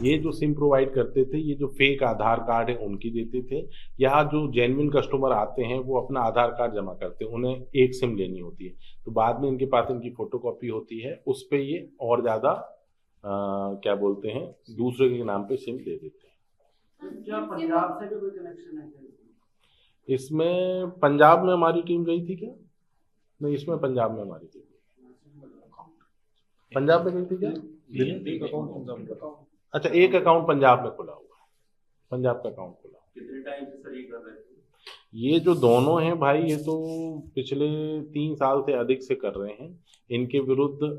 ये जो SIM provide करते थे, ये जो फेक आधार कार्ड है उनकी देते थे। यहाँ जो जेन्युइन कस्टमर आते हैं वो अपना आधार कार्ड जमा करते हैं, उन्हें एक सिम लेनी होती है, तो बाद में इनके पास इनकी फोटोकॉपी होती है, उस पे ये और ज़्यादा क्या बोलते हैं, दूसरे के नाम पे सिम दे देते हैं। क्या पंजाब से भी कोई कनेक्शन है क्या? इसमें पंजाब में हमारी टीम गई थी क्या? नहीं, इसमें पंजाब में हमारी टीम पंजाब में गई थी क्या? एक अकाउंट पंजाब का। अच्छा, एक अकाउंट पंजाब में खुला हुआ है, पंजाब का अकाउंट खुला। कितने टाइम से सर ये कर रहे थे? ये जो दोनों हैं भाई, ये तो पिछले 3 साल से अधिक से कर रहे हैं। इनके विरुद्ध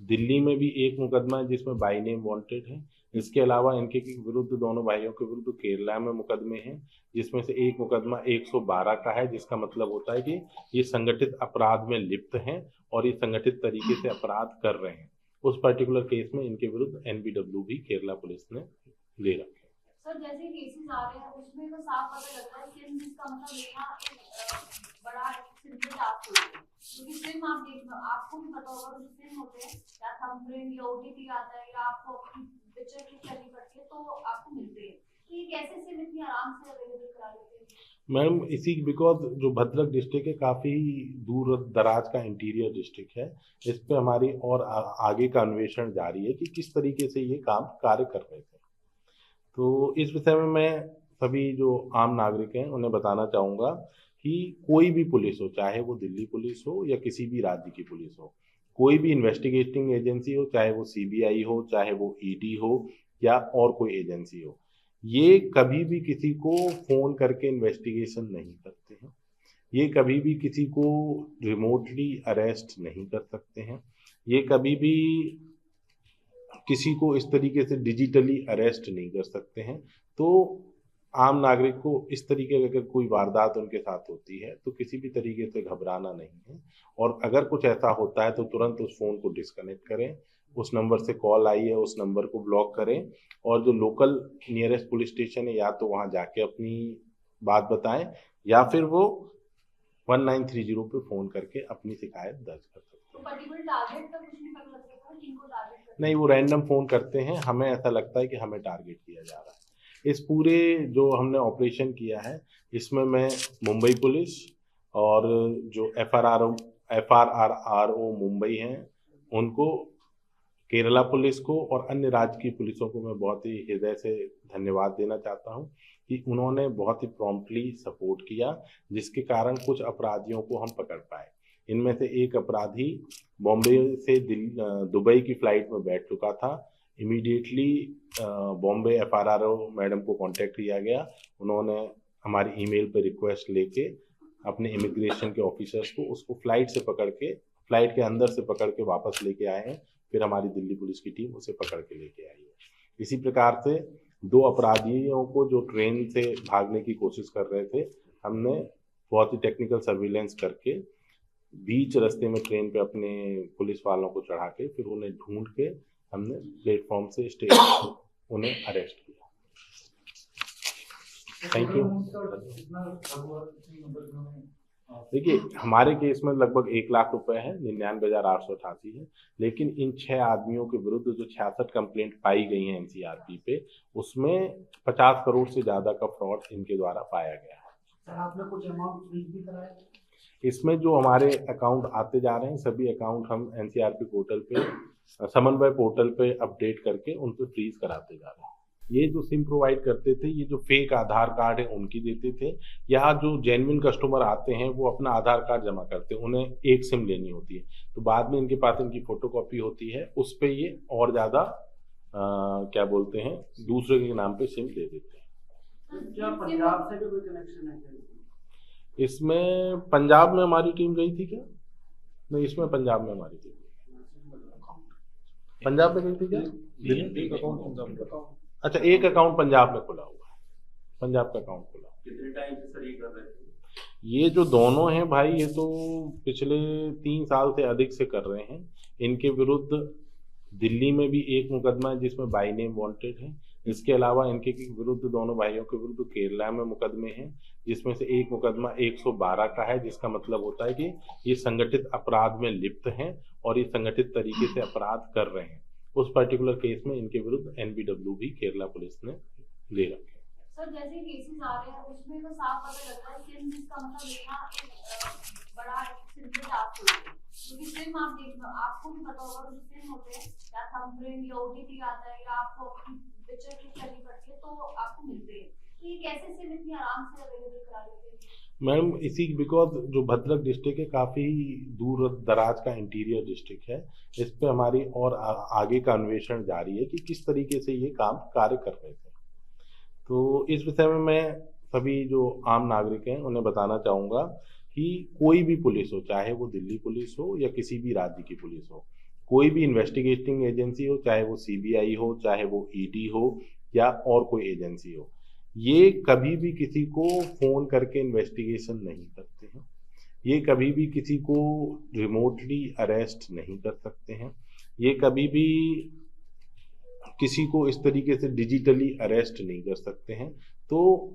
दिल्ली में भी एक मुकदमा है जिसमें बाई नेम वांटेड है। इसके अलावा इनके विरुद्ध, दोनों भाइयों के विरुद्ध केरला में मुकदमे हैं, जिसमें से एक मुकदमा 112 का है, जिसका मतलब होता है कि ये संगठित अपराध में लिप्त हैं और ये संगठित तरीके से अपराध कर रहे हैं। उस पर्टिकुलर केस में इनके विरुद्ध एनबीडब्ल्यू भी केरला पुलिस ने ले रखे। सर, जैसे केसेस आ रहे हैं उसमें तो साफ पता लगता है सिम, जिसका मतलब लेना एक बड़ा सिंपल टास्क होता है, क्योंकि सिम आप देखना, आपको भी पता होगा कि सिम होते हैं या थंबप्रिंट या ओटीपी आता है या आपको अपनी पिक्चर क्लिक करनी पड़ती है तो आपको मिलते हैं। कि कैसे सिम इतनी आराम से अवेलेबल करा लेते हैं? मैडम, इसी बिकॉज जो भद्रक डिस्ट्रिक्ट है काफ़ी दूर दराज का इंटीरियर डिस्ट्रिक्ट है, इस पे हमारी और आगे का अन्वेषण जारी है कि किस तरीके से ये काम कार्य कर रहे थे। तो इस विषय में मैं सभी जो आम नागरिक हैं उन्हें बताना चाहूँगा कि कोई भी पुलिस हो, चाहे वो दिल्ली पुलिस हो या किसी भी राज्य की पुलिस हो, कोई भी इन्वेस्टिगेटिंग एजेंसी हो, चाहे वो सीबीआई हो, चाहे वो ईडी हो या और कोई एजेंसी हो, ये कभी भी किसी को फ़ोन करके इन्वेस्टिगेशन नहीं करते हैं। ये कभी भी किसी को रिमोटली अरेस्ट नहीं कर सकते हैं। ये कभी भी किसी को इस तरीके से डिजिटली अरेस्ट नहीं कर सकते हैं। तो आम नागरिक को इस तरीके की अगर कोई वारदात उनके साथ होती है तो किसी भी तरीके से घबराना नहीं है, और अगर कुछ ऐसा होता है तो तुरंत उस फ़ोन को डिस्कनेक्ट करें, उस नंबर से कॉल आई है उस नंबर को ब्लॉक करें, और जो लोकल नियरेस्ट पुलिस स्टेशन है या तो वहाँ जाके अपनी बात बताएं या फिर वो 1930 पे फ़ोन करके अपनी शिकायत दर्ज कर सकते हैं। तो पर्टिकुलर टारगेट का कुछ नहीं पता लगता, किनको टारगेट करते हैं? नहीं, वो रैंडम फ़ोन करते हैं, हमें ऐसा लगता है कि हमें टारगेट किया जा रहा है। इस पूरे जो हमने ऑपरेशन किया है इसमें मैं मुंबई पुलिस और जो एफआरआरओ मुंबई हैं उनको, केरला पुलिस को और अन्य राज्य की पुलिसों को मैं बहुत ही हृदय से धन्यवाद देना चाहता हूं कि उन्होंने बहुत ही प्रॉम्प्टली सपोर्ट किया, जिसके कारण कुछ अपराधियों को हम पकड़ पाए। इनमें से एक अपराधी बॉम्बे से दुबई की फ्लाइट में बैठ चुका था। इमीडिएटली बॉम्बे एफआरआरओ मैडम को कांटेक्ट किया गया, उन्होंने हमारी ईमेल पर रिक्वेस्ट लेके अपने इमिग्रेशन के ऑफिसर्स को उसको फ्लाइट के अंदर से पकड़ के वापस लेके आए हैं। फिर हमारी दिल्ली पुलिस की टीम उसे पकड़ के लेके आई है। इसी प्रकार से 2 अपराधियों को जो ट्रेन से भागने की कोशिश कर रहे थे, हमने बहुत ही टेक्निकल सर्विलेंस करके बीच रास्ते में ट्रेन पे अपने पुलिस वालों को चढ़ा के फिर उन्हें ढूंढ के हमने प्लेटफॉर्म से उन्हें अरेस्ट किया। Thank you. देखिए, हमारे केस में लगभग 1 लाख रुपए है, 99,888 है, लेकिन इन 6 आदमियों के विरुद्ध जो 66 कंप्लेंट पाई गई हैं एनसीआरपी पे, उसमें 50 करोड़ से ज़्यादा का फ्रॉड इनके द्वारा पाया गया है। सर, आपने कुछ अमाउंट फ्रीज भी कराया? इसमें जो हमारे अकाउंट आते जा रहे हैं सभी अकाउंट हम एनसीआरपी पोर्टल पे, समन्वय पोर्टल पे अपडेट करके उन पे फ्रीज कराते जा रहे हैं। ये जो सिम प्रोवाइड करते थे, ये जो फेक आधार कार्ड है उनकी देते थे। यहाँ जो जेन्युइन कस्टमर आते हैं वो अपना आधार कार्ड जमा करते हैं, उन्हें एक सिम लेनी होती है, तो बाद में इनके पास इनकी फोटोकॉपी होती है, उस पे ये और ज़्यादा क्या बोलते हैं, दूसरे के नाम पे सिम दे देते हैं। क्या पंजाब से भी कोई कनेक्शन है क्या? इसमें पंजाब में हमारी टीम गई थी क्या? नहीं, इसमें पंजाब में हमारी टीम पंजाब में गई थी क्या? एक अकाउंट पंजाब का। अच्छा, एक अकाउंट पंजाब में खुला हुआ है, पंजाब का अकाउंट खुला। कितने टाइम से सर ये कर रहे थे? ये जो दोनों हैं भाई, ये तो पिछले 3 साल से अधिक से कर रहे हैं। इनके विरुद्ध दिल्ली में भी एक मुकदमा है जिसमें बाई नेम वांटेड है। इसके अलावा इनके विरुद्ध, दोनों भाइयों के विरुद्ध केरला में मुकदमे हैं, जिसमें से एक मुकदमा 112 का है, जिसका मतलब होता है कि ये संगठित अपराध में लिप्त हैं और ये संगठित तरीके से अपराध कर रहे हैं। उस पर्टिकुलर केस में इनके विरुद्ध NBW भी केरला पुलिस ने ले रखे। सर जैसे केसेस आ रहे हैं उसमें तो साफ पता लगता है सिम जिसका मतलब लेना एक बड़ा सिंपल टास्क होता है, क्योंकि सिम आप देख आपको भी पता होगा कि सिम होते हैं या थंबप्रिंट या OTP आता है या आपको अपनी पिक्चर क्लिक करनी पड़ती है तो आपको मिलते हैं, तो ये कैसे सिम इतनी आराम से अवेलेबल करा लेते हैं? मैम इसी बिकॉज जो भद्रक डिस्ट्रिक्ट है काफ़ी दूर दराज का इंटीरियर डिस्ट्रिक्ट है, इस पे हमारी और आगे का अन्वेषण जारी है कि किस तरीके से ये काम कार्य कर रहे थे। तो इस विषय में मैं सभी जो आम नागरिक हैं उन्हें बताना चाहूँगा कि कोई भी पुलिस हो, चाहे वो दिल्ली पुलिस हो या किसी भी राज्य की पुलिस हो, कोई भी इन्वेस्टिगेटिंग एजेंसी हो, चाहे वो CBI हो, चाहे वो ED हो या और कोई एजेंसी हो, ये कभी भी किसी को फ़ोन करके इन्वेस्टिगेशन नहीं करते हैं, ये कभी भी किसी को रिमोटली अरेस्ट नहीं कर सकते हैं, ये कभी भी किसी को इस तरीके से डिजिटली अरेस्ट नहीं कर सकते हैं। तो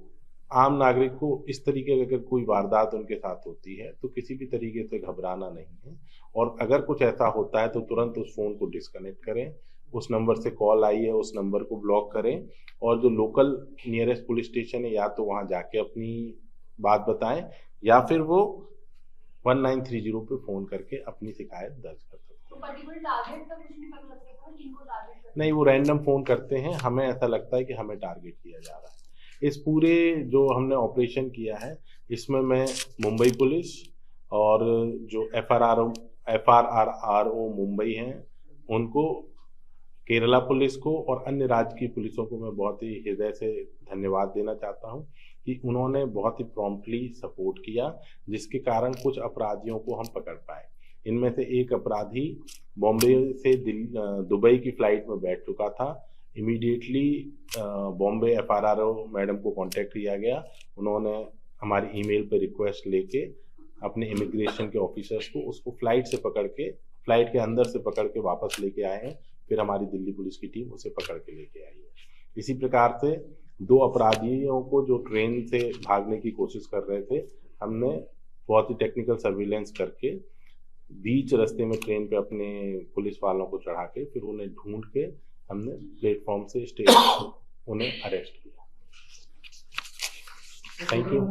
आम नागरिक को इस तरीके की अगर कोई वारदात उनके साथ होती है तो किसी भी तरीके से घबराना नहीं है, और अगर कुछ ऐसा होता है तो तुरंत उस फ़ोन को डिस्कनेक्ट करें, उस नंबर से कॉल आई है उस नंबर को ब्लॉक करें, और जो लोकल नियरेस्ट पुलिस स्टेशन है या तो वहाँ जाके अपनी बात बताएं या फिर वो 1930 पे फ़ोन करके अपनी शिकायत दर्ज कर सकते हैं। तो पर्टिकुलर टारगेट का कुछ नहीं पता लगता है किनको टारगेट करना है? नहीं, वो रैंडम फ़ोन करते हैं, हमें ऐसा लगता है कि हमें टारगेट किया जा रहा है। इस पूरे जो हमने ऑपरेशन किया है इसमें मैं मुंबई पुलिस और जो FRRO मुंबई हैं उनको, केरला पुलिस को और अन्य राज्य की पुलिसों को मैं बहुत ही हृदय से धन्यवाद देना चाहता हूं कि उन्होंने बहुत ही प्रॉम्प्टली सपोर्ट किया, जिसके कारण कुछ अपराधियों को हम पकड़ पाए। इनमें से एक अपराधी बॉम्बे से दुबई की फ्लाइट में बैठ चुका था। इमीडिएटली बॉम्बे FRRO मैडम को कांटेक्ट किया गया, उन्होंने हमारी ईमेल पर रिक्वेस्ट लेके अपने इमिग्रेशन के ऑफिसर्स को उसको फ्लाइट के अंदर से पकड़ के वापस लेके आए हैं। फिर हमारी दिल्ली पुलिस की टीम उसे पकड़ के लेके आई है। इसी प्रकार से 2 अपराधियों को जो ट्रेन से भागने की कोशिश कर रहे थे, हमने बहुत ही टेक्निकल सर्विलेंस करके बीच रास्ते में ट्रेन पे अपने पुलिस वालों को चढ़ा के फिर उन्हें ढूंढ के हमने प्लेटफॉर्म से स्टेशन उन्हें अरेस्ट किया। Thank you.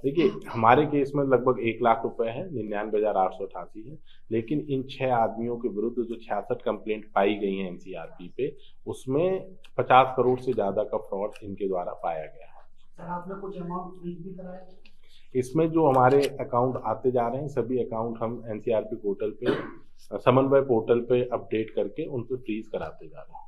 देखिए, हमारे केस में लगभग 1 लाख रुपए है, 99,888 है, लेकिन इन 6 आदमियों के विरुद्ध जो 66 कंप्लेंट पाई गई हैं NCRP पे, उसमें 50 करोड़ से ज़्यादा का फ्रॉड इनके द्वारा पाया गया है। सर आपने कुछ अमाउंट फ्रीज भी कराया? इसमें जो हमारे अकाउंट आते जा रहे हैं सभी अकाउंट हम NCRP पोर्टल पे, समन्वय पोर्टल पे अपडेट करके उन पे फ्रीज कराते जा रहे हैं।